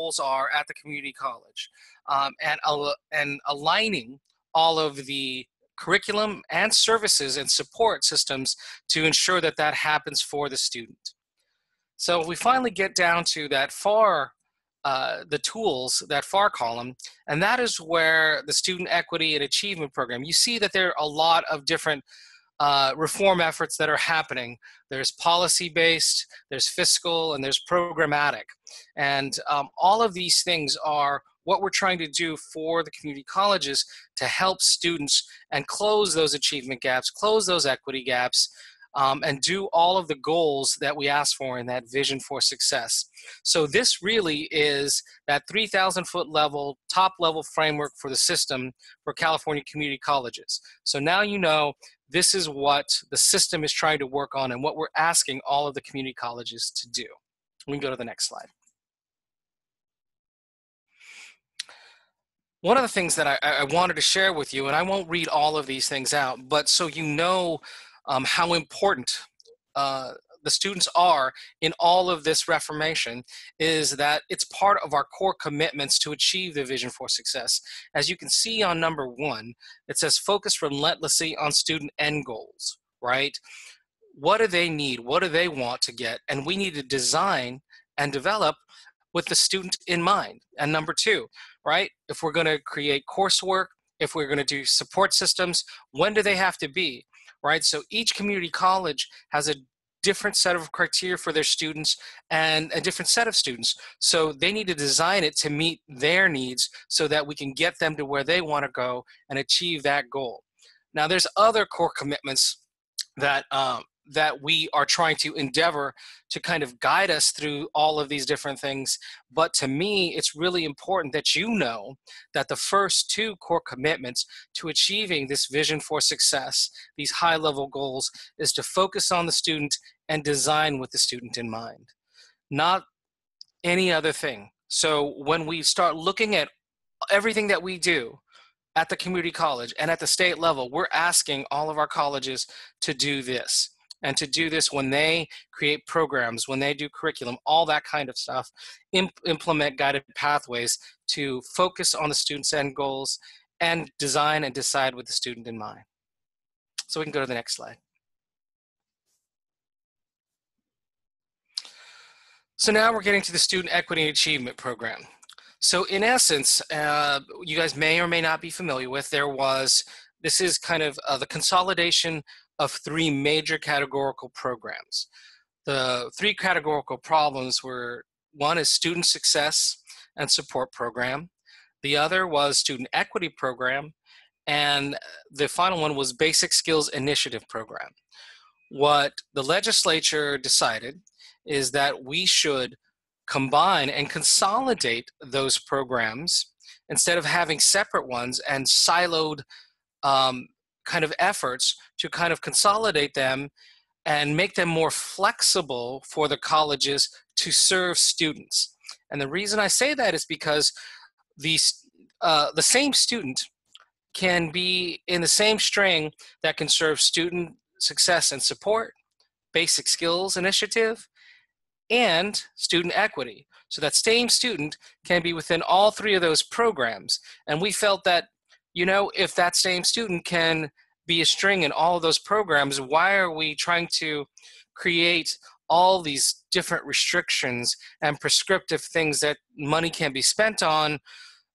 goals are at the community college, and aligning all of the curriculum and services and support systems to ensure that that happens for the student. So we finally get down to that the tools, that FAR column, and that is where the Student Equity and Achievement Program, you see that there are a lot of different reform efforts that are happening. There's policy-based, there's fiscal, and there's programmatic. And all of these things are what we're trying to do for the community colleges to help students and close those achievement gaps, close those equity gaps, and do all of the goals that we ask for in that vision for success. So this really is that 3,000-foot level, top level framework for the system for California community colleges. So now you know this is what the system is trying to work on and what we're asking all of the community colleges to do. We can go to the next slide. One of the things that I wanted to share with you, and I won't read all of these things out, but so you know how important the students are in all of this reformation, is that it's part of our core commitments to achieve the vision for success. As you can see on number 1, it says focus relentlessly on student end goals, right? What do they need? What do they want to get? And we need to design and develop with the student in mind. And number 2, right? If we're going to create coursework, if we're going to do support systems, when do they have to be, right? So each community college has a different set of criteria for their students and a different set of students. So they need to design it to meet their needs so that we can get them to where they want to go and achieve that goal. Now there's other core commitments that that we are trying to endeavor to kind of guide us through all of these different things. But to me, it's really important that you know that the first 2 core commitments to achieving this vision for success, these high-level goals, is to focus on the student and design with the student in mind, not any other thing. So when we start looking at everything that we do at the community college and at the state level, we're asking all of our colleges to do this. And to do this when they create programs, when they do curriculum, all that kind of stuff, implement guided pathways to focus on the student's end goals and design and decide with the student in mind. So we can go to the next slide. So now we're getting to the Student Equity and Achievement Program. So in essence, you guys may or may not be familiar with, this is kind of the consolidation of 3 major categorical programs. The 3 categorical problems were, one is Student Success and Support Program, the other was Student Equity Program, and the final one was Basic Skills Initiative Program. What the legislature decided is that we should combine and consolidate those programs instead of having separate ones and siloed kind of efforts to kind of consolidate them and make them more flexible for the colleges to serve students. And the reason I say that is because the same student can be in the same string that can serve Student Success and Support, Basic Skills Initiative, and Student Equity. So that same student can be within all 3 of those programs. And we felt that, you know, if that same student can be a string in all of those programs, why are we trying to create all these different restrictions and prescriptive things that money can be spent on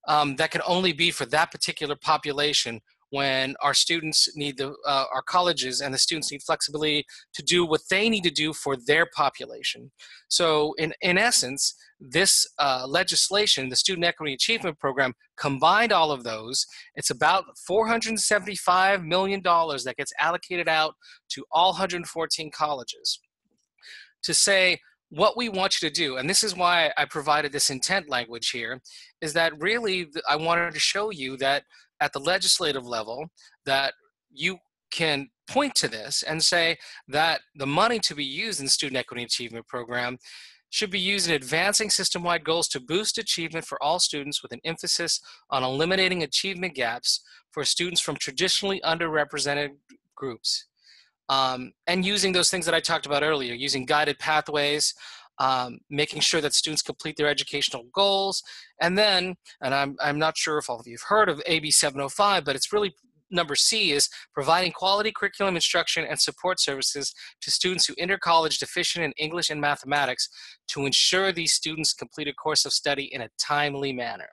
that can only be for that particular population, when our students need our colleges and the students need flexibility to do what they need to do for their population. So in essence, this legislation, the Student Equity Achievement Program, combined all of those. It's about $475 million that gets allocated out to all 114 colleges to say what we want you to do. And this is why I provided this intent language here, is that really I wanted to show you that at the legislative level, that you can point to this and say that the money to be used in the Student Equity Achievement Program should be used in advancing system-wide goals to boost achievement for all students, with an emphasis on eliminating achievement gaps for students from traditionally underrepresented groups. And using those things that I talked about earlier, using guided pathways, making sure that students complete their educational goals. And then, and I'm not sure if all of you have heard of AB 705, but it's really number C is providing quality curriculum instruction and support services to students who enter college deficient in English and mathematics to ensure these students complete a course of study in a timely manner.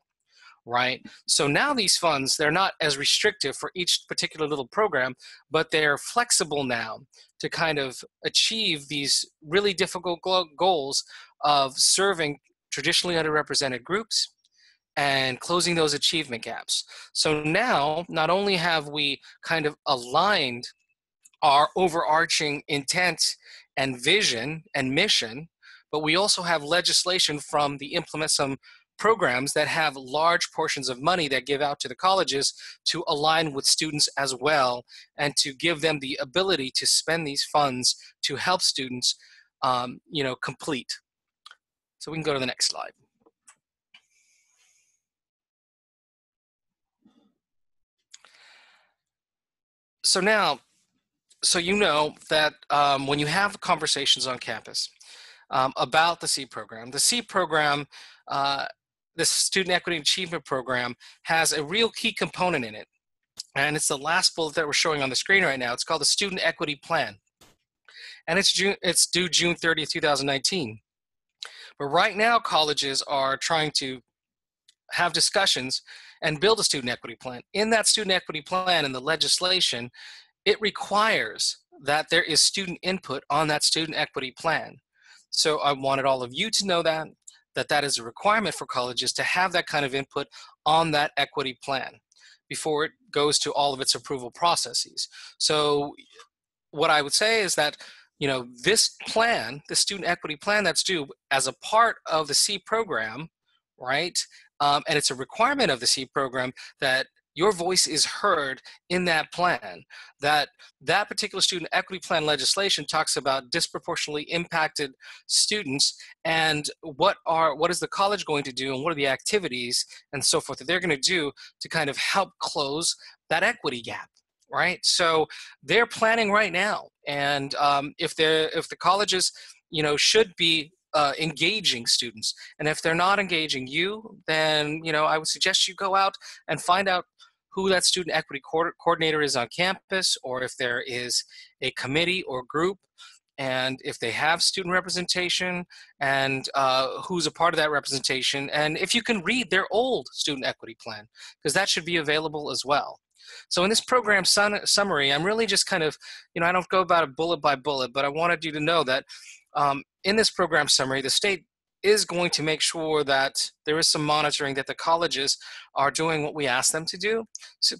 Right? So now these funds, they're not as restrictive for each particular little program, but they're flexible now to kind of achieve these really difficult goals of serving traditionally underrepresented groups and closing those achievement gaps. So now, not only have we kind of aligned our overarching intent and vision and mission, but we also have legislation from the Implement Some programs that have large portions of money that give out to the colleges to align with students as well, and to give them the ability to spend these funds to help students complete. So we can go to the next slide. So now, so you know that when you have conversations on campus about the C program, the Student Equity Achievement Program has a real key component in it. And it's the last bullet that we're showing on the screen right now. It's called the Student Equity Plan. And it's due June 30th, 2019. But right now, colleges are trying to have discussions and build a student equity plan. In that student equity plan and the legislation, it requires that there is student input on that student equity plan. So I wanted all of you to know that is a requirement for colleges to have that kind of input on that equity plan before it goes to all of its approval processes. So what I would say is that, you know, this plan, the student equity plan that's due as a part of the C program, right? And it's a requirement of the C program that your voice is heard in that plan, that particular student equity plan legislation talks about disproportionately impacted students and what is the college going to do and what are the activities and so forth that they're going to do to kind of help close that equity gap, right? So they're planning right now, and if the colleges, you know, should be engaging students, and if they're not engaging you, then, you know, I would suggest you go out and find out who that student equity coordinator is on campus, or if there is a committee or group, and if they have student representation, and who's a part of that representation, and if you can read their old student equity plan, because that should be available as well. So in this program summary, I'm really just kind of, you know, I don't go about it bullet by bullet, but I wanted you to know that in this program summary, the state is going to make sure that there is some monitoring, that the colleges are doing what we ask them to do,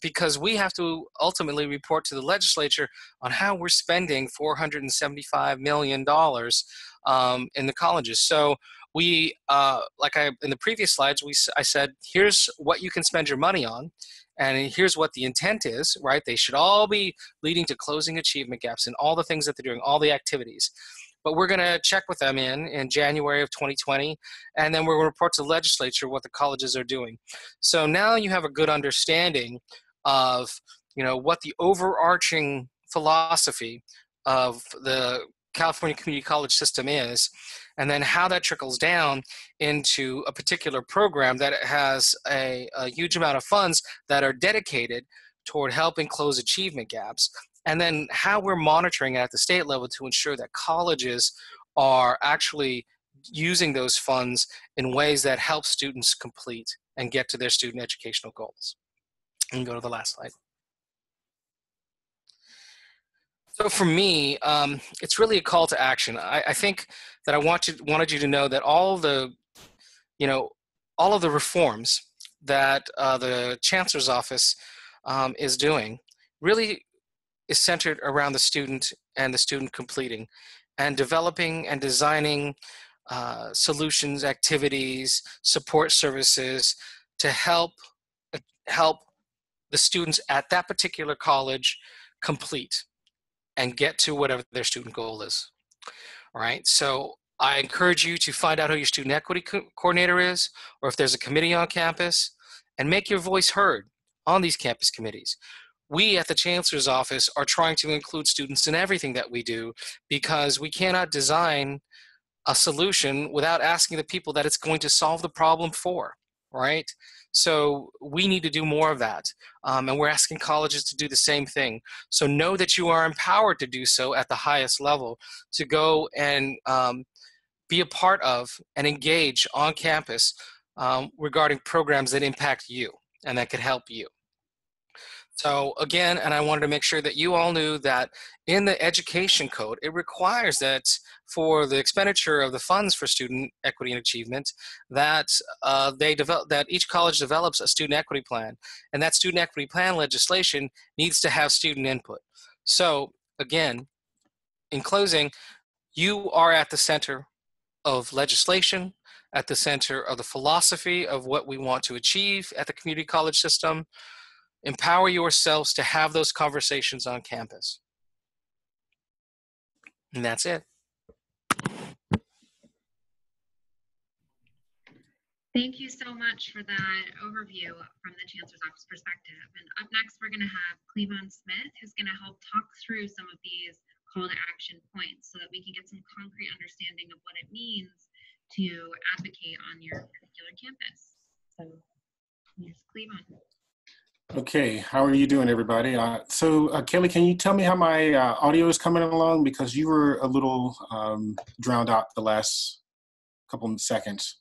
because we have to ultimately report to the legislature on how we're spending $475 million in the colleges. So we, in the previous slides, I said, here's what you can spend your money on, and here's what the intent is, right? They should all be leading to closing achievement gaps in all the things that they're doing, all the activities. But we're going to check with them in January of 2020, and then we're going to report to the legislature what the colleges are doing. So now you have a good understanding of, you know, what the overarching philosophy of the California community college system is, and then how that trickles down into a particular program that has a huge amount of funds that are dedicated toward helping close achievement gaps. And then how we're monitoring at the state level to ensure that colleges are actually using those funds in ways that help students complete and get to their student educational goals. And go to the last slide. So for me, it's really a call to action. I think that I wanted you to know that all of the reforms that the Chancellor's office is doing really is centered around the student and the student completing, and developing and designing solutions, activities, support services to help the students at that particular college complete and get to whatever their student goal is. All right, so I encourage you to find out who your student equity coordinator is, or if there's a committee on campus, and make your voice heard on these campus committees. We at the Chancellor's office are trying to include students in everything that we do, because we cannot design a solution without asking the people that it's going to solve the problem for, right? So we need to do more of that. And we're asking colleges to do the same thing. So know that you are empowered to do so at the highest level, to go and be a part of and engage on campus regarding programs that impact you and that could help you. So again, and I wanted to make sure that you all knew that in the education code, it requires that for the expenditure of the funds for student equity and achievement, that that each college develops a student equity plan, and that student equity plan legislation needs to have student input. So again, in closing, you are at the center of legislation, at the center of the philosophy of what we want to achieve at the community college system. Empower yourselves to have those conversations on campus. And that's it. Thank you so much for that overview from the Chancellor's Office perspective. And up next, we're going to have Cleavon Smith, who's going to help talk through some of these call to action points so that we can get some concrete understanding of what it means to advocate on your particular campus. So, yes, Cleavon. Okay, how are you doing, everybody? Kelly, can you tell me how my audio is coming along? Because you were a little drowned out the last couple of seconds.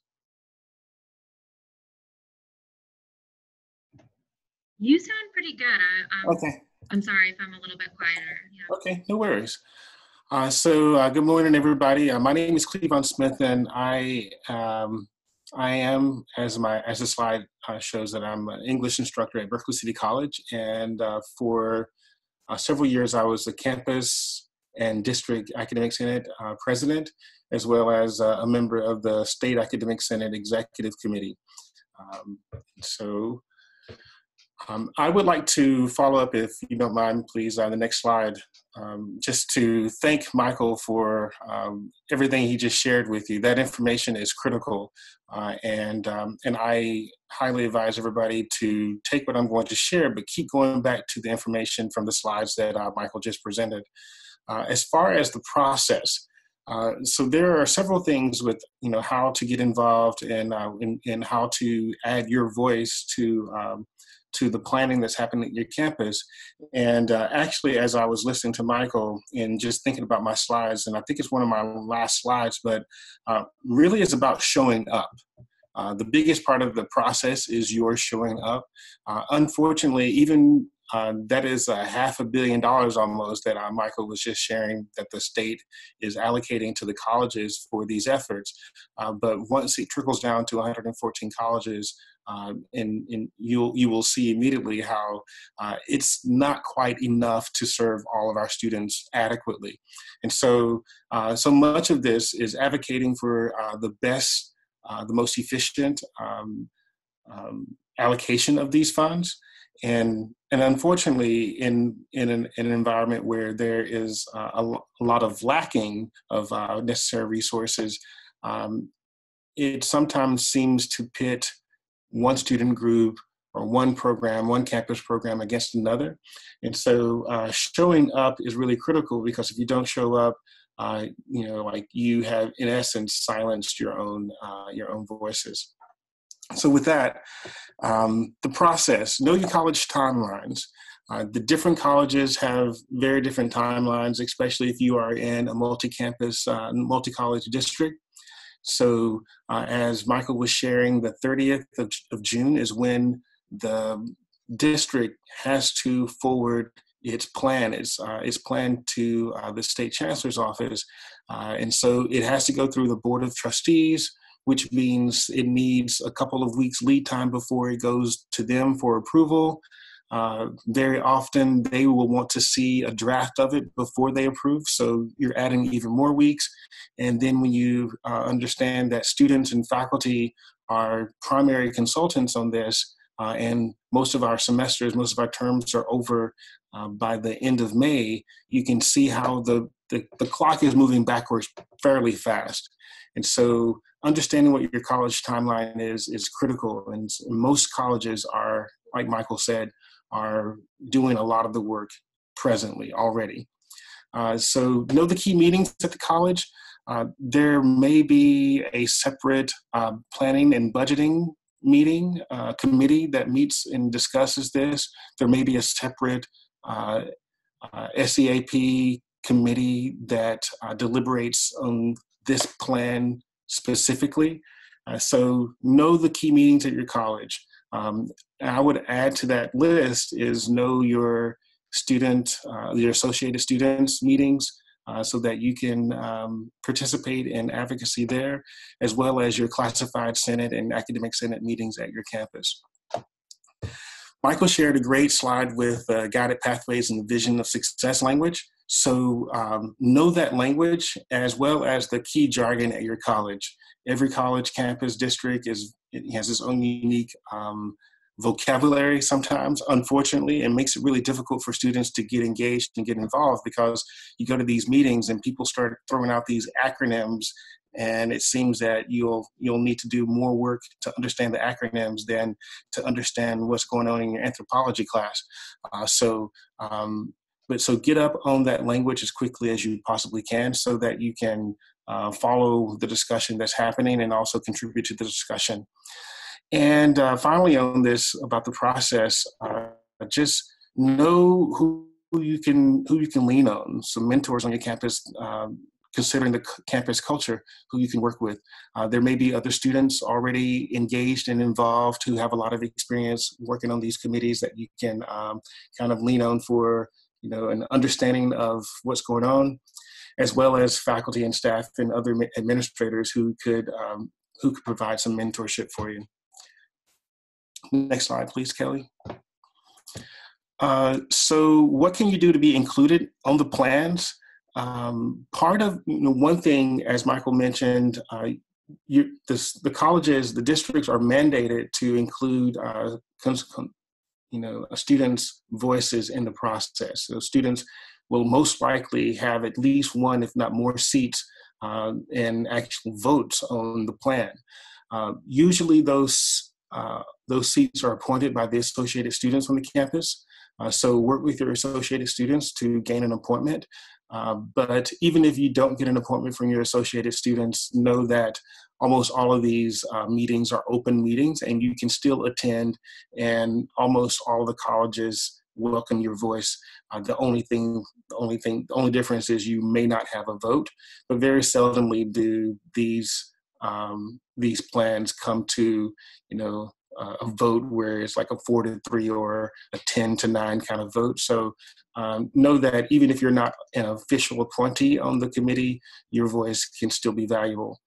You sound pretty good. Okay. I'm sorry if I'm a little bit quieter. Yeah. Okay, no worries. Good morning, everybody. My name is Cleavon Smith, and I am, as the slide shows, that I'm an English instructor at Berkeley City College, and for several years I was the campus and district academic senate president, as well as a member of the state academic senate executive committee. I would like to follow up, if you don't mind, please, on the next slide, just to thank Michael for everything he just shared with you. That information is critical, and I highly advise everybody to take what I'm going to share, but keep going back to the information from the slides that Michael just presented. As far as the process, so there are several things with how to get involved and how to add your voice to the planning that's happening at your campus. And actually, as I was listening to Michael and just thinking about my slides, and I think it's one of my last slides, but really it's about showing up. The biggest part of the process is your showing up. Unfortunately, even that is $500 million almost that Michael was just sharing that the state is allocating to the colleges for these efforts. But once it trickles down to 114 colleges, and you will see immediately how it's not quite enough to serve all of our students adequately. And so much of this is advocating for the best, the most efficient allocation of these funds. And unfortunately, in an environment where there is a lot of lacking of necessary resources, it sometimes seems to pit one student group or one program, one campus program against another. And so showing up is really critical, because if you don't show up, like you have in essence silenced your own voices. So with that, the process, know your college timelines. The different colleges have very different timelines, especially if you are in a multi-campus, multi-college district. So as Michael was sharing, the 30th of June is when the district has to forward its plan. It's planned to the state chancellor's office. And so it has to go through the board of trustees, which means it needs a couple of weeks lead time before it goes to them for approval. Very often they will want to see a draft of it before they approve, so you're adding even more weeks. And then when you understand that students and faculty are primary consultants on this, and most of our semesters, most of our terms are over by the end of May, you can see how the clock is moving backwards fairly fast. And so understanding what your college timeline is critical. And most colleges are, like Michael said, are doing a lot of the work presently already. So know the key meetings at the college. There may be a separate planning and budgeting meeting committee that meets and discusses this. There may be a separate SEAP committee that deliberates on this plan specifically. So know the key meetings at your college. I would add to that list is know your your associated students meetings, so that you can participate in advocacy there, as well as your classified senate and academic senate meetings at your campus. Michael shared a great slide with guided pathways and the vision of success language. So know that language as well as the key jargon at your college. Every college, campus, district has its own unique vocabulary sometimes, unfortunately. It makes it really difficult for students to get engaged and get involved, because you go to these meetings and people start throwing out these acronyms, and it seems that you'll need to do more work to understand the acronyms than to understand what's going on in your anthropology class. So get up on that language as quickly as you possibly can, so that you can follow the discussion that's happening and also contribute to the discussion. And finally, on this about the process, just know who you can lean on. Some mentors on your campus, considering the campus culture, who you can work with. There may be other students already engaged and involved who have a lot of experience working on these committees that you can kind of lean on for an understanding of what's going on, as well as faculty and staff and other administrators who could provide some mentorship for you. Next slide, please, Kelly. So what can you do to be included on the plans? Part of one thing, as Michael mentioned, the colleges, the districts are mandated to include students' voices in the process. So students will most likely have at least one, if not more, seats and actual votes on the plan. Usually those seats are appointed by the associated students on the campus. So work with your associated students to gain an appointment. But even if you don't get an appointment from your associated students, know that almost all of these meetings are open meetings, and you can still attend, and almost all of the colleges welcome your voice. The only difference is you may not have a vote, but very seldomly do these plans come to a vote where it's like a 4-3 or a 10-9 kind of vote. So know that even if you're not an official appointee on the committee, your voice can still be valuable.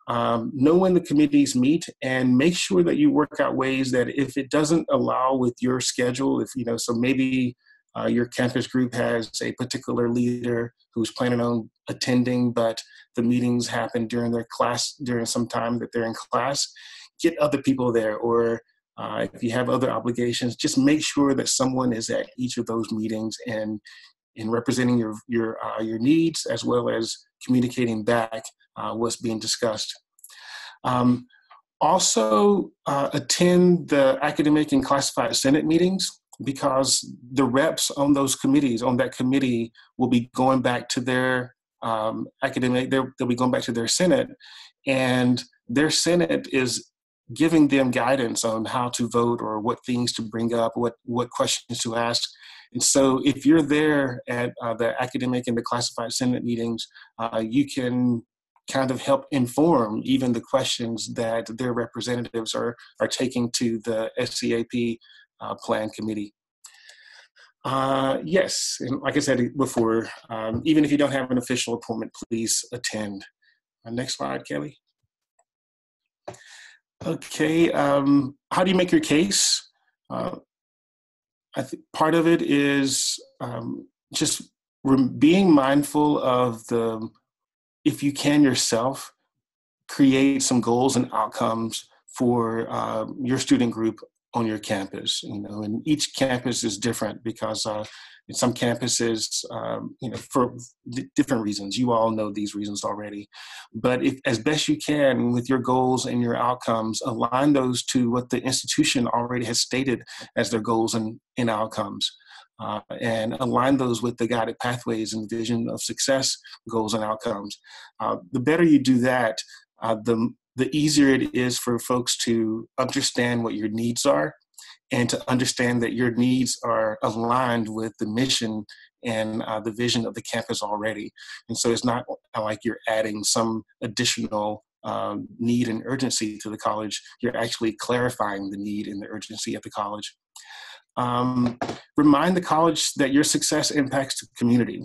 Know when the committees meet, and make sure that you work out ways that if it doesn't allow with your schedule, so maybe your campus group has a particular leader who's planning on attending, but the meetings happen during some time that they're in class, get other people there. Or if you have other obligations, just make sure that someone is at each of those meetings and in representing your needs, as well as communicating back what's being discussed. Also, attend the academic and classified senate meetings, because the reps on that committee will be going back to their they'll be going back to their senate, and their senate is giving them guidance on how to vote or what things to bring up, what questions to ask. And so if you're there at the academic and the classified senate meetings, you can kind of help inform even the questions that their representatives are taking to the SCAP plan committee. Yes, and like I said before, even if you don't have an official appointment, please attend. Next slide, Kelly. Okay, how do you make your case? I think part of it is just being mindful of if you can yourself, create some goals and outcomes for your student group on your campus. And each campus is different because in some campuses, for different reasons. You all know these reasons already. But if, as best you can with your goals and your outcomes, align those to what the institution already has stated as their goals and outcomes. And align those with the guided pathways and vision of success, goals and outcomes. The better you do that, the easier it is for folks to understand what your needs are and to understand that your needs are aligned with the mission and the vision of the campus already. And so it's not like you're adding some additional need and urgency to the college. You're actually clarifying the need and the urgency at the college. Remind the college that your success impacts the community.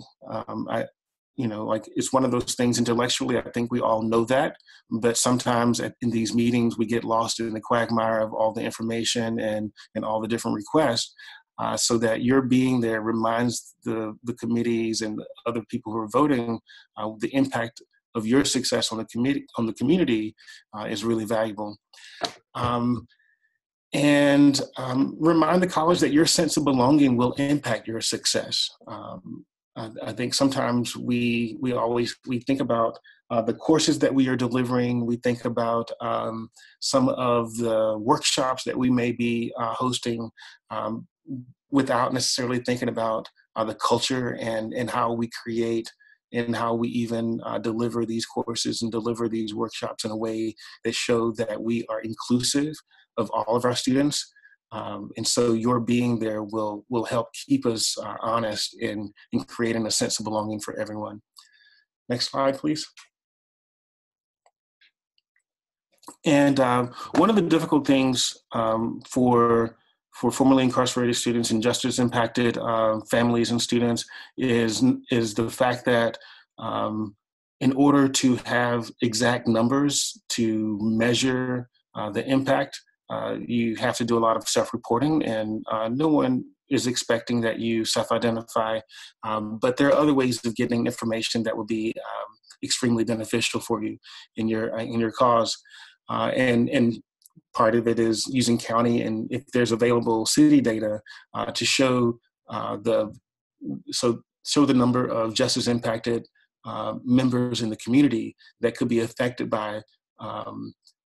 It's one of those things intellectually, I think we all know that, but sometimes in these meetings, we get lost in the quagmire of all the information and all the different requests, so that your being there reminds the committees and the other people who are voting the impact of your success on the community is really valuable. And remind the college that your sense of belonging will impact your success. I think sometimes we think about the courses that we are delivering. We think about some of the workshops that we may be hosting without necessarily thinking about the culture and how we create and how we even deliver these courses and deliver these workshops in a way that show that we are inclusive of all of our students. And so your being there will help keep us honest in creating a sense of belonging for everyone. Next slide, please. And one of the difficult things for formerly incarcerated students and justice impacted families and students is the fact that in order to have exact numbers to measure the impact, you have to do a lot of self-reporting, and no one is expecting that you self-identify, but there are other ways of getting information that will be extremely beneficial for you in your cause. And part of it is using county, and if there's available city data to show the number of justice impacted members in the community that could be affected by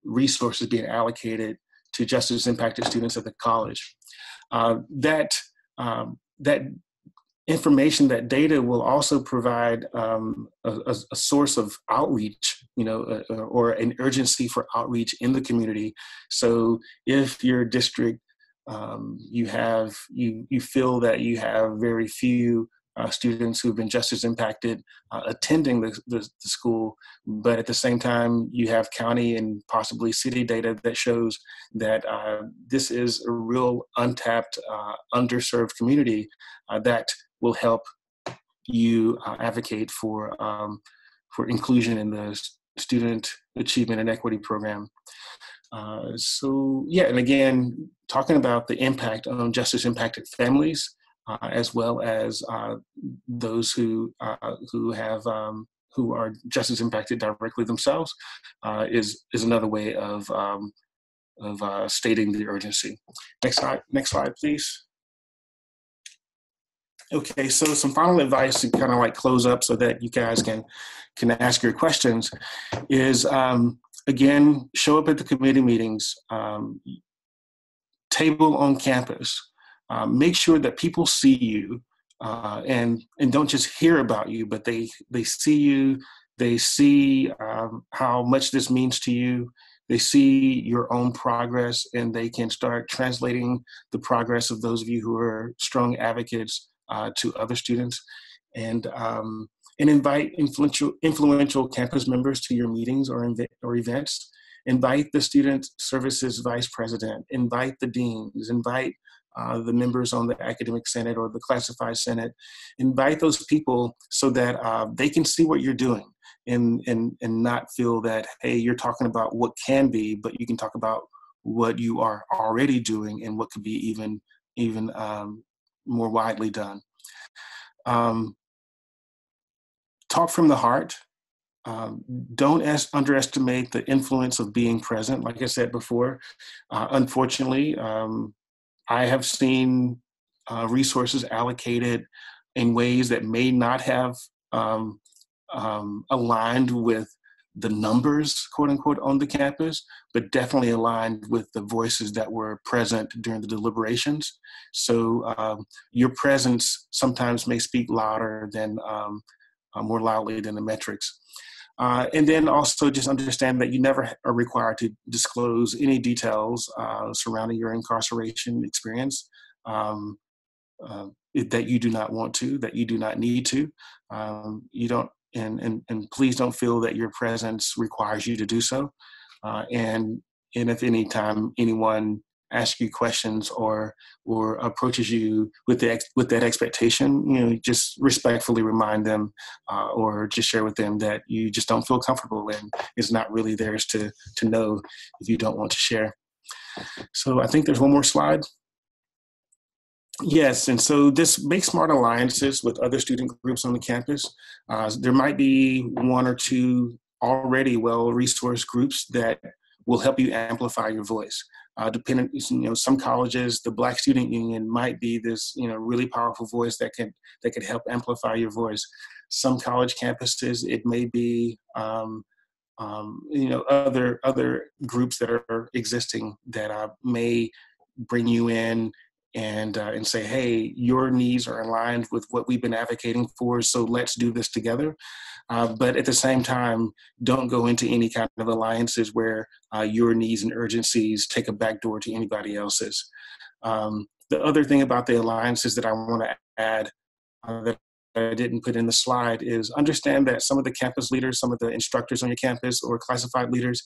resources being allocated to justice impacted students at the college. That information, that data will also provide a source of outreach, or an urgency for outreach in the community. So if your district, you feel that you have very few students who've been justice impacted attending the school, but at the same time you have county and possibly city data that shows that this is a real untapped, underserved community, that will help you advocate for inclusion in the Student Achievement and Equity Program. And again, talking about the impact on justice impacted families, as well as those who are justice impacted directly themselves, is another way of stating the urgency. Next slide, please. Okay, so some final advice to kind of like close up so that you guys can ask your questions is, again, show up at the committee meetings, table on campus. Make sure that people see you and don't just hear about you, but they see you, they see how much this means to you, they see your own progress, and they can start translating the progress of those of you who are strong advocates to other students, and invite influential campus members to your meetings or events. Invite the student services vice president, invite the deans, invite the members on the academic senate or the classified senate. Invite those people so that they can see what you're doing and not feel that, hey, you're talking about what can be, but you can talk about what you are already doing and what could be even more widely done. Talk from the heart. Um, don't underestimate the influence of being present. Like I said before, unfortunately, I have seen resources allocated in ways that may not have um, aligned with the numbers, quote unquote, on the campus, but definitely aligned with the voices that were present during the deliberations. So your presence sometimes may speak louder than, more loudly than the metrics. And then also just understand that you never are required to disclose any details surrounding your incarceration experience that you do not want to, that you do not need to. You don't, and please don't feel that your presence requires you to do so. And if any time anyone asks you questions or approaches you with that expectation, just respectfully remind them or just share with them that you just don't feel comfortable and it's not really theirs to know if you don't want to share. So I think there's one more slide. Yes, and so this make smart alliances with other student groups on the campus. There might be one or two already well-resourced groups that will help you amplify your voice. Depending, some colleges, the Black Student Union might be this, really powerful voice that could help amplify your voice. Some college campuses, it may be, other groups that are existing that may bring you in and say, hey, your needs are aligned with what we've been advocating for, so let's do this together. But at the same time, don't go into any kind of alliances where your needs and urgencies take a backdoor to anybody else's. The other thing about the alliances that I want to add that I didn't put in the slide is understand that some of the campus leaders, some of the instructors on your campus or classified leaders,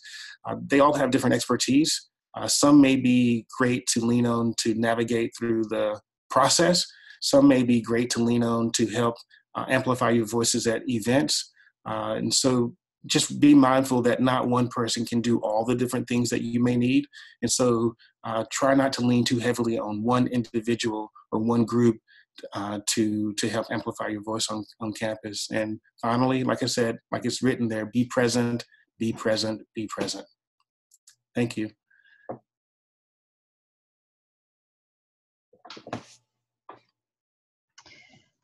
they all have different expertise. Some may be great to lean on to navigate through the process. Some may be great to lean on to help amplify your voices at events. And so just be mindful that not one person can do all the different things that you may need. And so try not to lean too heavily on one individual or one group to help amplify your voice on campus. And finally, like I said, like it's written there, be present, be present, be present. Thank you.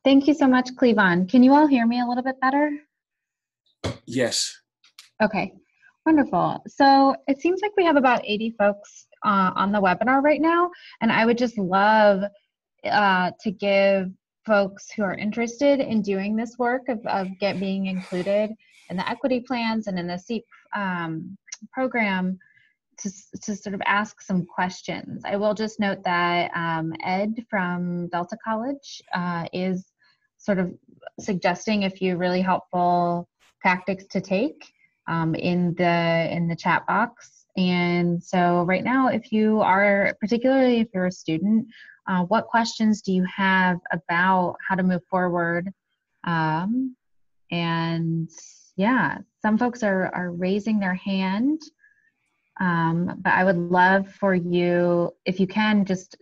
Thank you so much, Cleavon. Can you all hear me a little bit better? Yes. Okay, wonderful. So it seems like we have about 80 folks on the webinar right now, and I would just love to give folks who are interested in doing this work of being included in the equity plans and in the SEEP program to sort of ask some questions. I will just note that Ed from Delta College is sort of suggesting a few really helpful tactics to take in the chat box. And so right now, particularly if you're a student, what questions do you have about how to move forward? And yeah, some folks are raising their hand, but I would love for you, if you can, just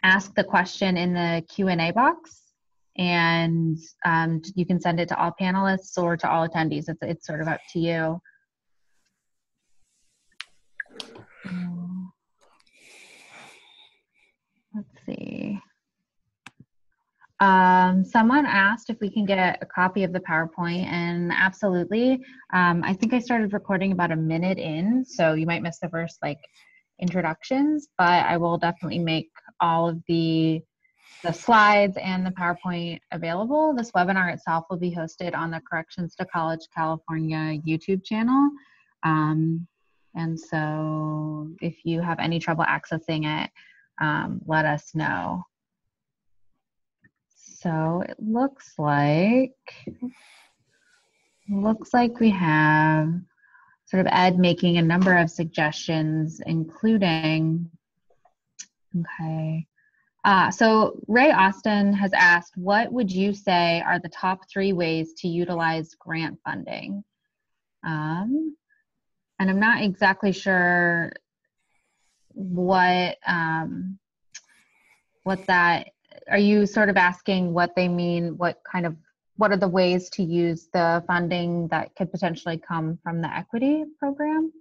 ask the question in the Q&A box, and you can send it to all panelists or to all attendees. It's sort of up to you. Let's see. Someone asked if we can get a copy of the PowerPoint, and absolutely. I think I started recording about a minute in, so you might miss the first introductions, but I will definitely make all of the slides and the PowerPoint available. This webinar itself will be hosted on the Corrections to College California YouTube channel. And so if you have any trouble accessing it, let us know. So it looks like we have sort of Ed making a number of suggestions, including, okay. So Ray Austin has asked, what would you say are the top 3 ways to utilize grant funding? And I'm not exactly sure what that, are you sort of asking what they mean, what kind of what are the ways to use the funding that could potentially come from the equity program?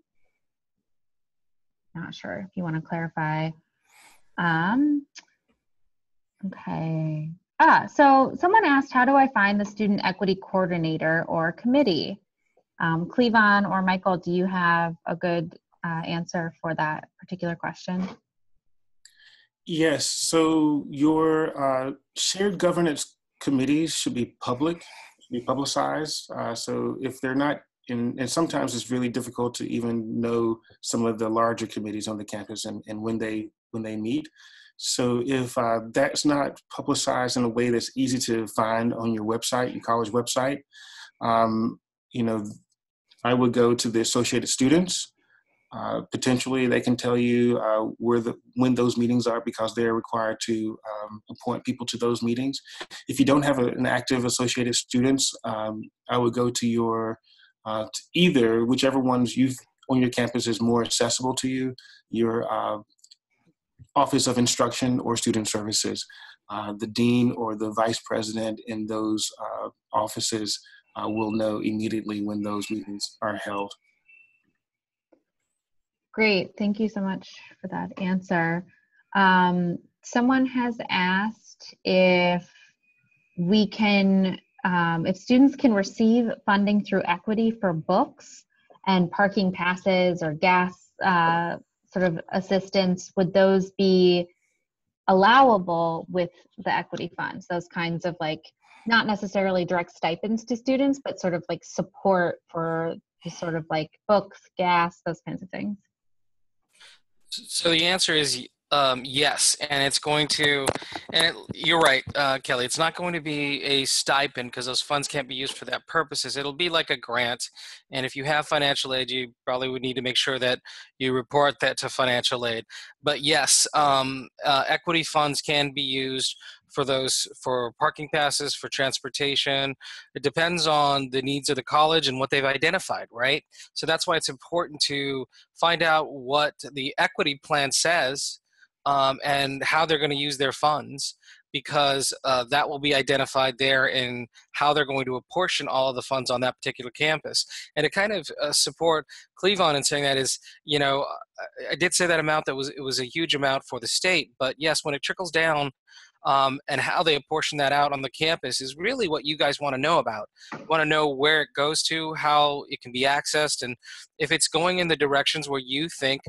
Not sure if you want to clarify. Okay. So someone asked, how do I find the student equity coordinator or committee? Cleavon or Michael, do you have a good answer for that particular question? Yes, so your shared governance committees should be public, should be publicized. So if they're not, and sometimes it's really difficult to even know some of the larger committees on the campus and when they meet. So if that's not publicized in a way that's easy to find on your website, your college website, you know, I would go to the Associated Students. Potentially, they can tell you when those meetings are because they're required to appoint people to those meetings. If you don't have an active Associated Students, I would go to your to either whichever ones on your campus is more accessible to you, your Office of Instruction or Student Services. The dean or the vice president in those offices will know immediately when those meetings are held. Great, thank you so much for that answer. Someone has asked if we can, if students can receive funding through equity for books and parking passes or gas sort of assistance, would those be allowable with the equity funds? Those kinds of like, not necessarily direct stipends to students, but sort of like support for the sort of like books, gas, those kinds of things. So the answer is yes, and it's going to, you're right, Kelly, it's not going to be a stipend because those funds can't be used for that purposes. It'll be like a grant, and if you have financial aid, you probably would need to make sure that you report that to financial aid. But yes, equity funds can be used for parking passes, for transportation. It depends on the needs of the college and what they've identified, right? So that's why it's important to find out what the equity plan says and how they're going to use their funds, because that will be identified there in how they're going to apportion all of the funds on that particular campus. And to kind of support Cleavon in saying that is, you know, I did say that amount, it was a huge amount for the state, but yes, when it trickles down, and how they apportion that out on the campus is really what you guys want to know about. You want to know where it goes to, how it can be accessed, and if it's going in the directions where you think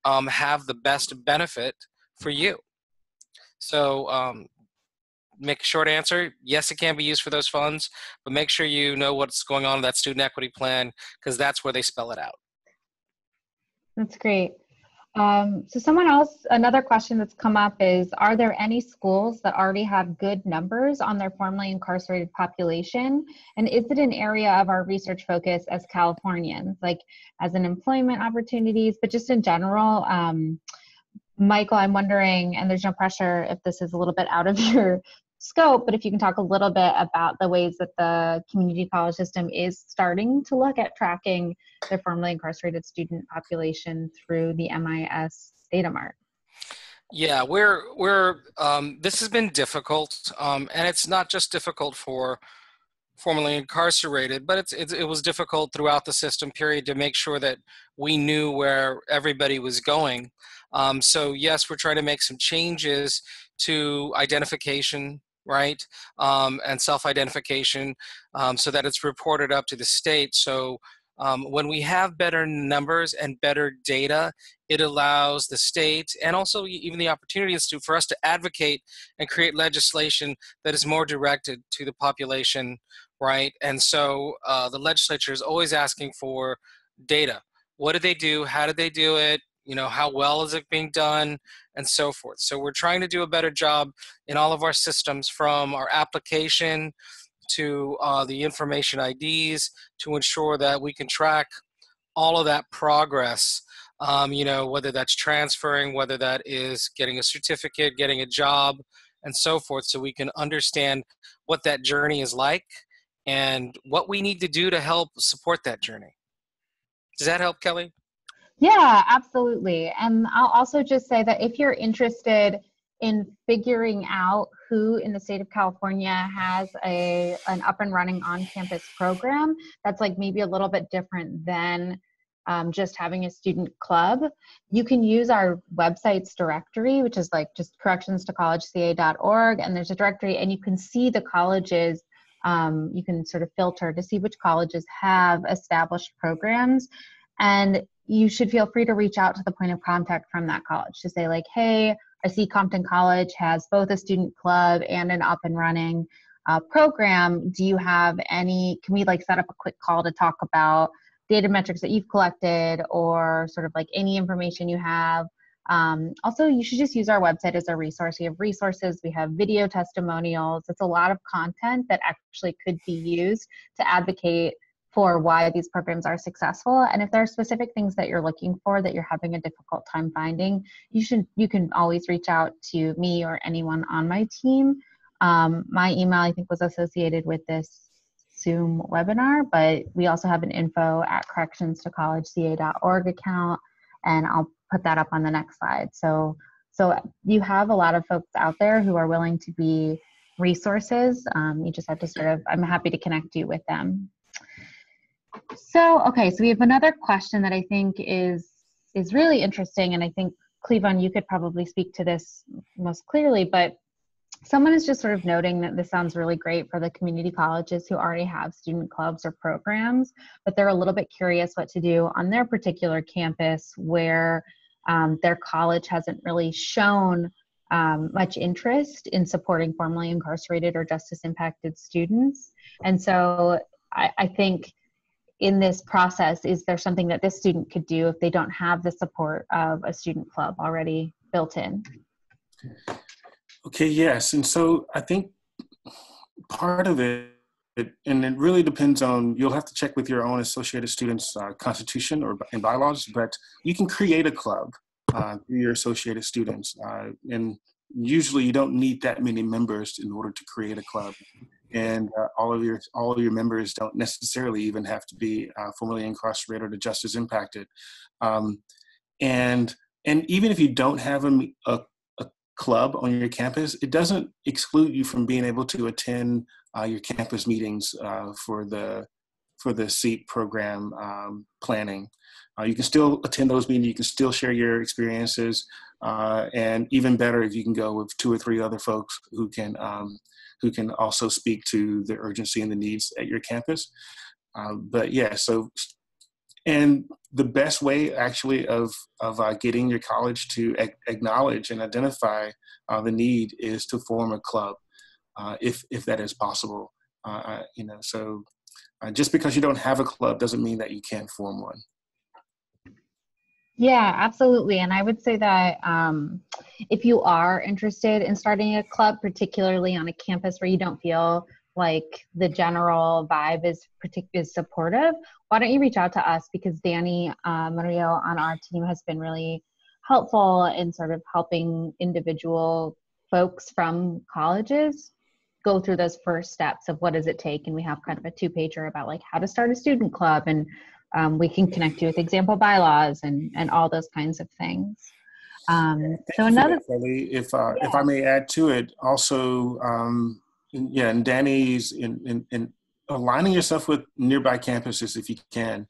have the best benefit for you. So make a short answer, yes, it can be used for those funds, but make sure you know what's going on in that student equity plan, because that's where they spell it out. That's great. So someone else, another question that's come up is, are there any schools that already have good numbers on their formerly incarcerated population? And is it an area of our research focus as Californians, like as in employment opportunities, but just in general? Michael, I'm wondering, and there's no pressure if this is a little bit out of your scope, but if you can talk a little bit about the ways that the community college system is starting to look at tracking their formerly incarcerated student population through the MIS data mart. Yeah, this has been difficult, and it's not just difficult for formerly incarcerated, but it was difficult throughout the system period to make sure that we knew where everybody was going. So yes, we're trying to make some changes to identification, right, and self-identification, so that it's reported up to the state. So when we have better numbers and better data, it allows the state and also even the Opportunity Institute for us to advocate and create legislation that is more directed to the population, right? And so the legislature is always asking for data. What did they do? How did they do it? You know, how well is it being done, and so forth. So we're trying to do a better job in all of our systems, from our application to the information IDs, to ensure that we can track all of that progress, you know, whether that's transferring, whether that is getting a certificate, getting a job, and so forth, so we can understand what that journey is like and what we need to do to help support that journey. Does that help, Kelly? Yeah, absolutely. And I'll also just say that if you're interested in figuring out who in the state of California has an up and running on-campus program that's like maybe a little bit different than just having a student club. You can use our website's directory, which is like just correctionstocollegeca.org, and there's a directory, and you can see the colleges. You can sort of filter to see which colleges have established programs, and you should feel free to reach out to the point of contact from that college to say like, hey, I see Compton College has both a student club and an up and running program. Do you have any, can we like set up a quick call to talk about data metrics that you've collected or sort of like any information you have? Also, you should just use our website as a resource. We have resources, we have video testimonials. It's a lot of content that actually could be used to advocate for why these programs are successful. And if there are specific things that you're looking for that you're having a difficult time finding, you can always reach out to me or anyone on my team. My email, I think, was associated with this Zoom webinar, but we also have an info@correctionstocollegeca.org account, and I'll put that up on the next slide. So you have a lot of folks out there who are willing to be resources. You just have to sort of, I'm happy to connect you with them. So, okay, so we have another question that I think is really interesting, and I think, Cleavon, you could probably speak to this most clearly, but someone is just sort of noting that this sounds really great for the community colleges who already have student clubs or programs, but they're a little bit curious what to do on their particular campus where their college hasn't really shown much interest in supporting formerly incarcerated or justice impacted students. And so I think in this process, is there something that this student could do if they don't have the support of a student club already built in? Okay, yes. And so I think part of it, and it really depends on, you'll have to check with your own Associated Students constitution and bylaws, but you can create a club through your Associated Students. And usually you don't need that many members in order to create a club. And all of your members don't necessarily even have to be formerly incarcerated or justice impacted. And even if you don't have a club on your campus, it doesn't exclude you from being able to attend your campus meetings for the SEAT program planning. You can still attend those meetings. You can still share your experiences, and even better if you can go with 2 or 3 other folks who can also speak to the urgency and the needs at your campus. But yeah, so, and the best way actually of getting your college to acknowledge and identify the need is to form a club, if that is possible. So just because you don't have a club doesn't mean that you can't form one. Yeah, absolutely. And I would say that if you are interested in starting a club, particularly on a campus where you don't feel like the general vibe is supportive, why don't you reach out to us? Because Danny Murillo on our team has been really helpful in sort of helping individual folks from colleges go through those first steps of what does it take. And we have kind of a 2-pager about like how to start a student club, and we can connect you with example bylaws and all those kinds of things. So another, if I may add to it, also, and Danny's in aligning yourself with nearby campuses if you can.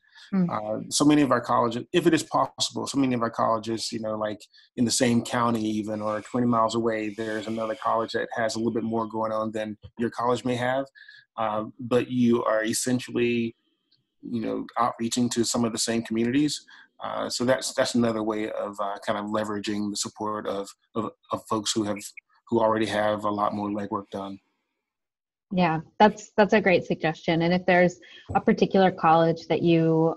So many of our colleges, if it is possible, so many of our colleges, like in the same county even, or 20 miles away, there's another college that has a little bit more going on than your college may have, but you are essentially outreaching to some of the same communities. So that's another way of kind of leveraging the support of folks who already have a lot more legwork done. Yeah, that's a great suggestion. And if there's a particular college that you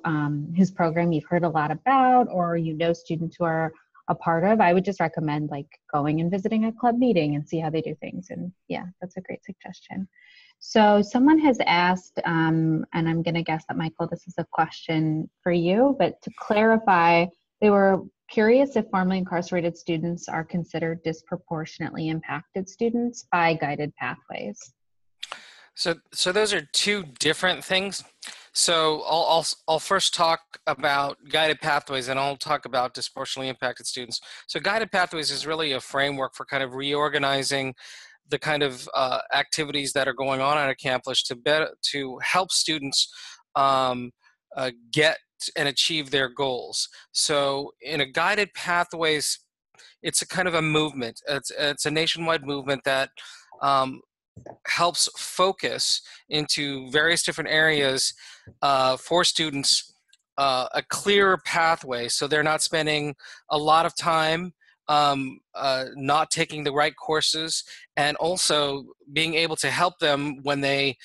whose program you've heard a lot about, or students who are a part of, I would just recommend like going and visiting a club meeting and see how they do things. And yeah, that's a great suggestion. So someone has asked, and I'm going to guess that, Michael, this is a question for you, but to clarify, they were curious if formerly incarcerated students are considered disproportionately impacted students by guided pathways. So those are 2 different things. So I'll first talk about guided pathways, and I'll talk about disproportionately impacted students. So guided pathways is really a framework for kind of reorganizing the kind of activities that are going on a campus to help students get and achieve their goals. So in a guided pathways, it's a kind of a movement. It's a nationwide movement that um, helps focus into various different areas for students a clearer pathway, so they're not spending a lot of time not taking the right courses, and also being able to help them when they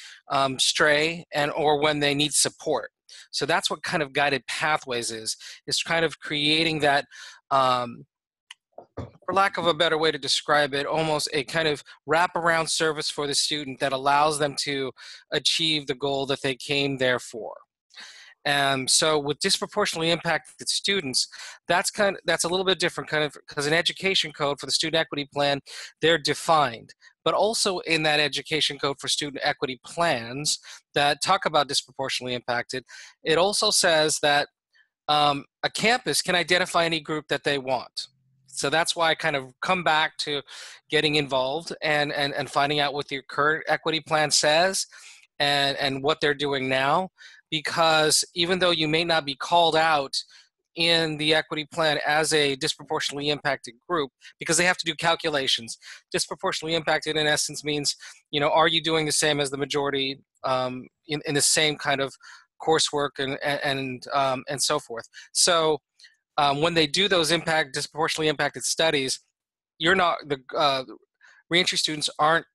stray and or when they need support. So that's what kind of guided pathways is kind of creating that for lack of a better way to describe it, almost a kind of wraparound service for the student that allows them to achieve the goal that they came there for. And so with disproportionately impacted students, that's a little bit different, kind of, because an education code for the student equity plan, they're defined. But also in that education code for student equity plans that talk about disproportionately impacted, it also says that a campus can identify any group that they want. So that's why I kind of come back to getting involved and finding out what your current equity plan says and what they're doing now. Because even though you may not be called out in the equity plan as a disproportionately impacted group, because they have to do calculations. Disproportionately impacted in essence means, are you doing the same as the majority in the same kind of coursework and so forth. So when they do those disproportionately impacted studies, you're not the reentry students aren't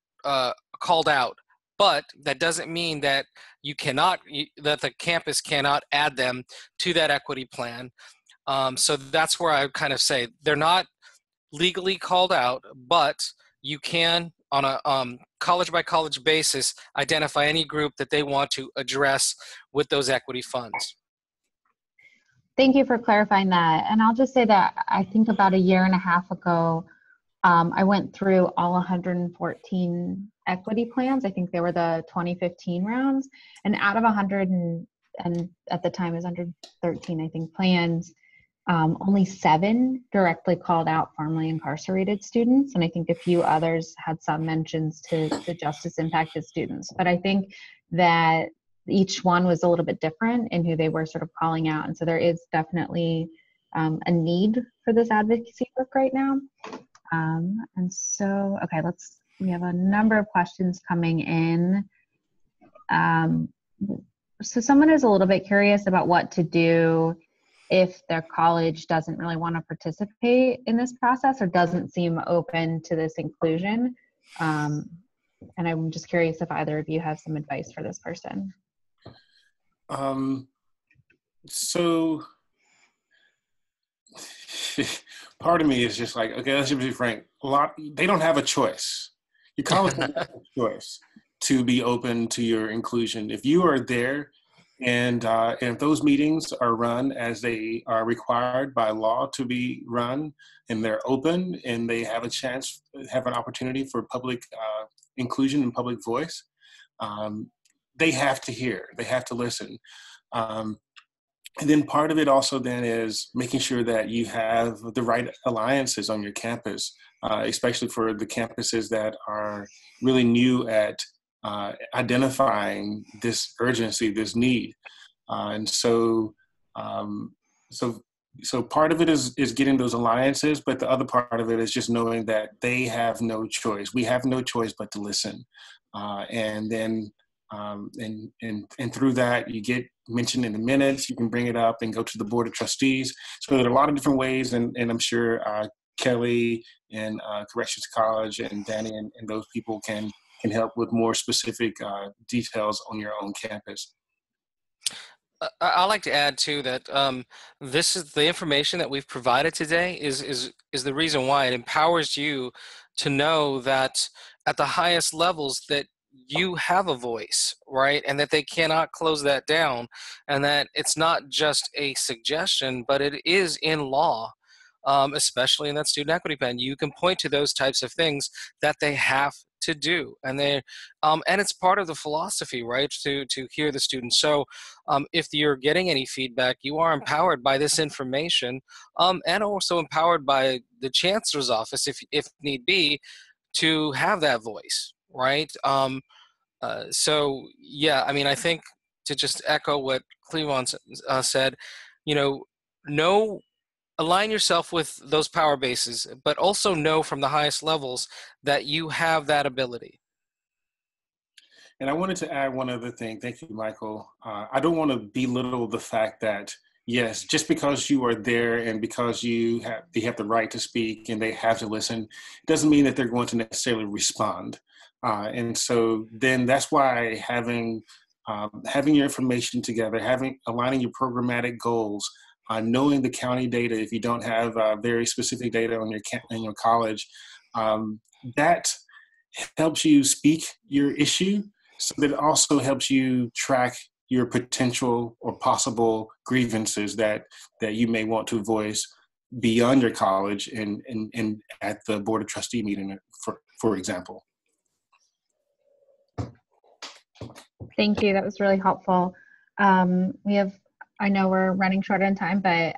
called out, but that doesn't mean that that the campus cannot add them to that equity plan. So that's where I kind of say they're not legally called out, but you can, on a college by college basis, identify any group that they want to address with those equity funds. Thank you for clarifying that. And I'll just say that I think about a year and a half ago, I went through all 114 equity plans. I think they were the 2015 rounds. And out of 100, and at the time it was 113, I think, plans, only 7 directly called out formerly incarcerated students. And I think a few others had some mentions to justice impacted students. But I think that each one was a little bit different in who they were sort of calling out. And so there is definitely a need for this advocacy work right now. And so, okay, we have a number of questions coming in. So someone is a little bit curious about what to do if their college doesn't really want to participate in this process or doesn't seem open to this inclusion. And I'm just curious if either of you have some advice for this person. So part of me is just like, okay, let's just be frank. They don't have a choice. Your college doesn't have a choice to be open to your inclusion. If you are there and if those meetings are run as they are required by law to be run, and they're open and they have an opportunity for public inclusion and public voice, they have to hear, they have to listen. And then part of it also then is making sure that you have the right alliances on your campus, especially for the campuses that are really new at identifying this urgency, this need. And so part of it is getting those alliances, but the other part of it is just knowing that they have no choice. We have no choice but to listen. And then and through that, you get mentioned in the minutes, you can bring it up and go to the Board of Trustees. So there are a lot of different ways, and I'm sure Kelly and Corrections College and Danny and those people can help with more specific details on your own campus. I'd like to add too that this is the information that we've provided today is the reason why it empowers you to know that at the highest levels that you have a voice, right? And that they cannot close that down, and that it's not just a suggestion, but it is in law especially in that student equity plan. You can point to those types of things that they have to do, and and it's part of the philosophy, right, to hear the students. So if you're getting any feedback, you are empowered by this information, and also empowered by the chancellor's office, if need be, to have that voice, right? So yeah, I mean, I think, to just echo what Cleavon said, you know, align yourself with those power bases, but also know from the highest levels that you have that ability. And I wanted to add one other thing. Thank you, Michael. I don't want to belittle the fact that, yes, just because you are there and because they have the right to speak and they have to listen, doesn't mean that they're going to necessarily respond. And so then that's why having your information together, aligning your programmatic goals, knowing the county data, if you don't have very specific data on in your college, that helps you speak your issue. So that it also helps you track your potential or possible grievances that you may want to voice beyond your college and at the Board of Trustee meeting, for example. Thank you. That was really helpful. I know we're running short on time, but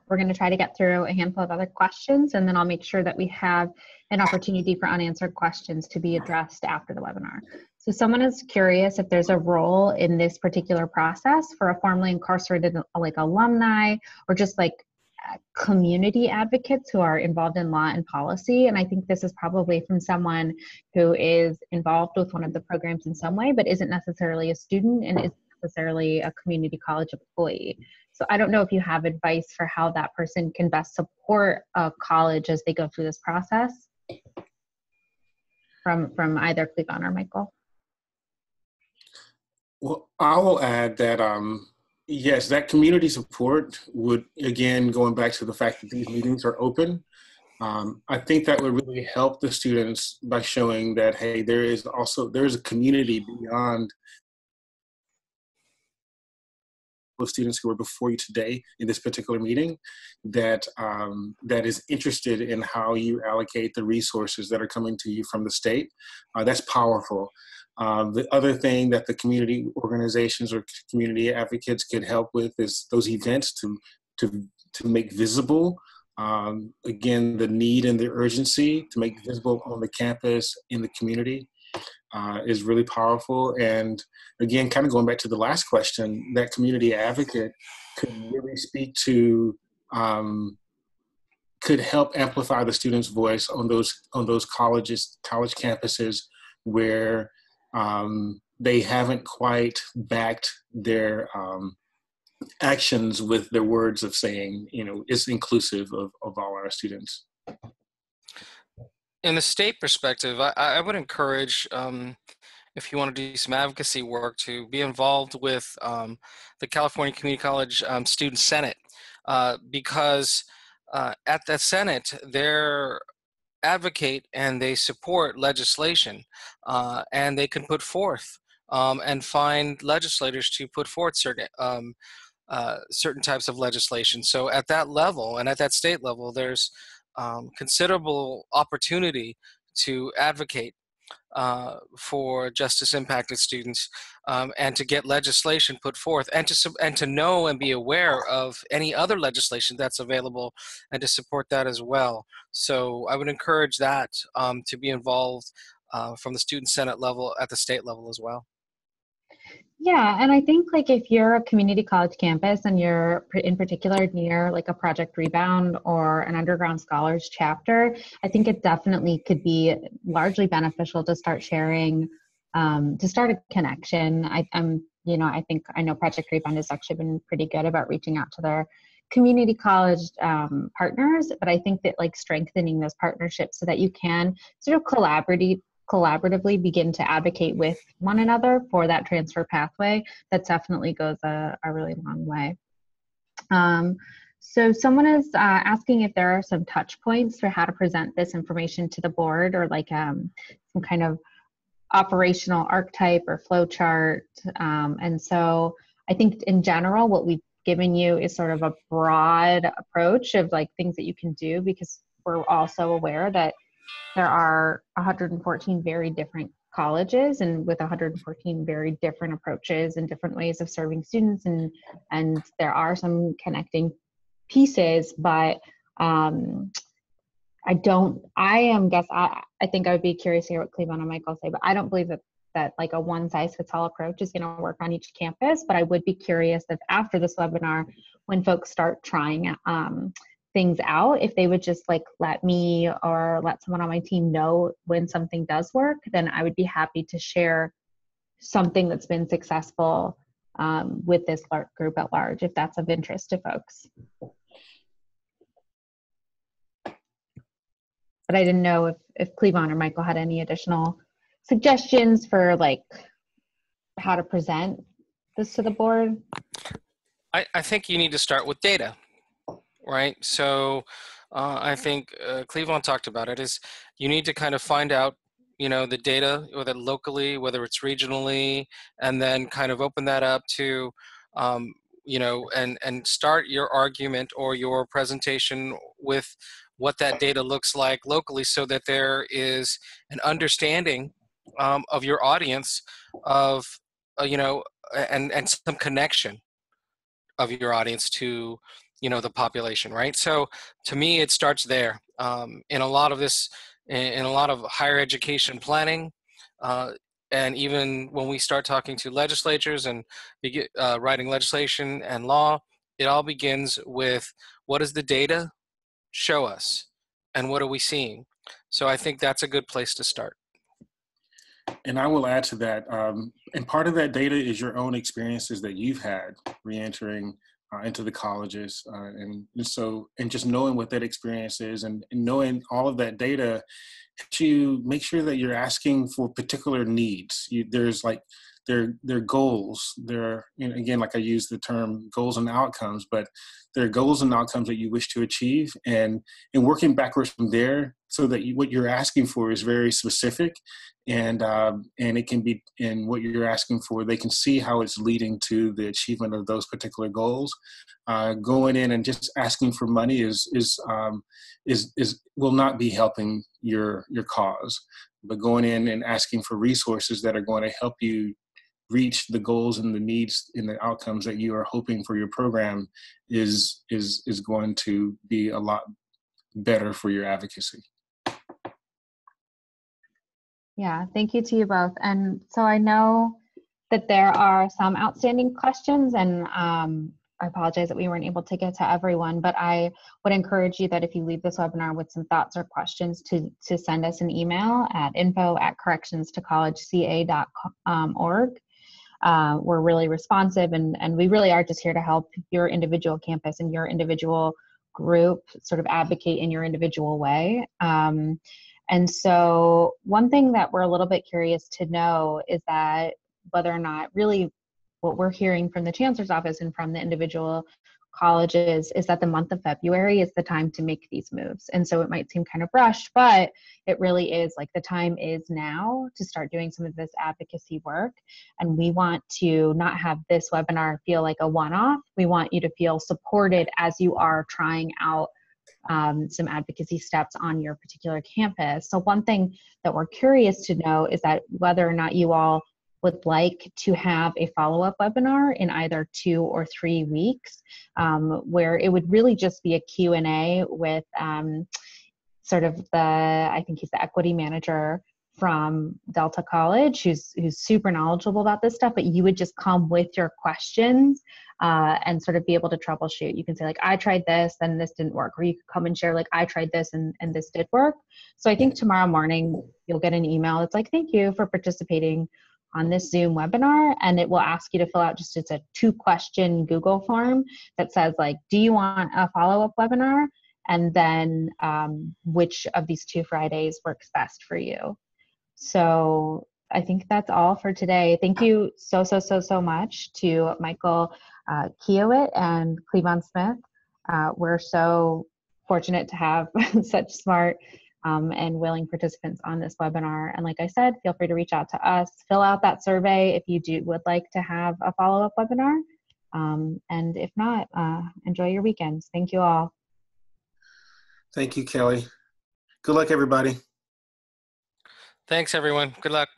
we're going to try to get through a handful of other questions, and then I'll make sure that we have an opportunity for unanswered questions to be addressed after the webinar. So someone is curious if there's a role in this particular process for a formerly incarcerated, like alumni, or just like community advocates who are involved in law and policy. And I think this is probably from someone who is involved with one of the programs in some way, but isn't necessarily a student and isn't necessarily a community college employee. So I don't know if you have advice for how that person can best support a college as they go through this process, from either Cleavon or Michael. Well, I will add that, yes, that community support would, again, going back to the fact that these meetings are open, I think that would really help the students by showing that, hey, there is a community beyond the students who are before you today in this particular meeting that is interested in how you allocate the resources that are coming to you from the state. That's powerful. The other thing that the community organizations or community advocates could help with is those events to make visible, again, the need and the urgency to make visible on the campus, in the community, is really powerful. And again, kind of going back to the last question, that community advocate could really speak to, could help amplify the student's voice on those college campuses where they haven't quite backed their actions with their words of saying, it's inclusive of all our students. In the state perspective, I would encourage, if you want to do some advocacy work, to be involved with the California Community College Student Senate, because at the Senate, they're advocate and they support legislation, and they can put forth and find legislators to put forth certain types of legislation. So at that level and at that state level, there's considerable opportunity to advocate for justice impacted students, and to get legislation put forth, and to know and be aware of any other legislation that's available, and to support that as well. So I would encourage that to be involved from the student senate level at the state level as well. Yeah, and I think like if you're a community college campus and you're in particular near like a Project Rebound or an Underground Scholars chapter, I think it definitely could be largely beneficial to start sharing, to start a connection. I know Project Rebound has actually been pretty good about reaching out to their community college partners, but I think that like strengthening those partnerships so that you can sort of collaboratively begin to advocate with one another for that transfer pathway, that definitely goes a really long way. So someone is asking if there are some touch points for how to present this information to the board, or like some kind of operational archetype or flow chart. And so I think in general, what we've given you is sort of a broad approach of like things that you can do, because we're also aware that there are 114 very different colleges, and with 114 very different approaches and different ways of serving students, and there are some connecting pieces, but I think I would be curious to hear what Cleavon and Michael say, but I don't believe that like a one size fits all approach is going to work on each campus. But I would be curious if after this webinar, when folks start trying things out, if they would just like let me or let someone on my team know when something does work, then I would be happy to share something that's been successful with this group at large, if that's of interest to folks. But I didn't know if Cleavon or Michael had any additional suggestions for like how to present this to the board. I think you need to start with data, right? So I think Cleavon talked about it, is you need to kind of find out, you know, the data, whether locally, whether it's regionally, and then kind of open that up to, you know, and start your argument or your presentation with what that data looks like locally, so that there is an understanding of your audience of, you know, and some connection of your audience to, you know, the population, right? So to me, it starts there. In a lot of this, in a lot of higher education planning, and even when we start talking to legislatures and writing legislation and law, it all begins with, what does the data show us, and what are we seeing? So I think that's a good place to start. And I will add to that, and part of that data is your own experiences that you've had re-entering into the colleges, and just knowing what that experience is, and knowing all of that data, to make sure that you're asking for particular needs. There's like their goals. There, and again, like I use the term goals and outcomes, but there are goals and outcomes that you wish to achieve, and working backwards from there, so that what you're asking for is very specific, and it can be, in what you're asking for, they can see how it's leading to the achievement of those particular goals. Going in and just asking for money will not be helping your cause. But going in and asking for resources that are going to help you reach the goals and the needs and the outcomes that you are hoping for your program is going to be a lot better for your advocacy. Yeah, thank you to you both. And so I know that there are some outstanding questions, and I apologize that we weren't able to get to everyone, but I would encourage you that if you leave this webinar with some thoughts or questions, to send us an email at info@correctionstocollegeca.org. We're really responsive, and we really are just here to help your individual campus and your individual group sort of advocate in your individual way. And so one thing that we're a little bit curious to know is that whether or not really what we're hearing from the Chancellor's office and from the individual colleges is that the month of February is the time to make these moves. And so it might seem kind of rushed, but it really is like the time is now to start doing some of this advocacy work. And we want to not have this webinar feel like a one-off. We want you to feel supported as you are trying out some advocacy steps on your particular campus. So one thing that we're curious to know is that whether or not you all would like to have a follow-up webinar in either 2 or 3 weeks, where it would really just be a Q&A with sort of I think he's the equity manager from Delta College, who's super knowledgeable about this stuff, but you would just come with your questions and sort of be able to troubleshoot. You can say like, I tried this and this didn't work, or you could come and share like, I tried this and this did work. So I think tomorrow morning you'll get an email that's like, thank you for participating on this Zoom webinar, and it will ask you to fill out it's a 2-question Google form that says like, do you want a follow-up webinar? And then which of these 2 Fridays works best for you? So I think that's all for today. Thank you so much to Michael Quiaoit and Cleavon Smith. We're so fortunate to have such smart and willing participants on this webinar. And like I said, feel free to reach out to us, fill out that survey if you would like to have a follow-up webinar, And if not, enjoy your weekends. Thank you all. Thank you, Kelly. Good luck, everybody. Thanks, everyone. Good luck.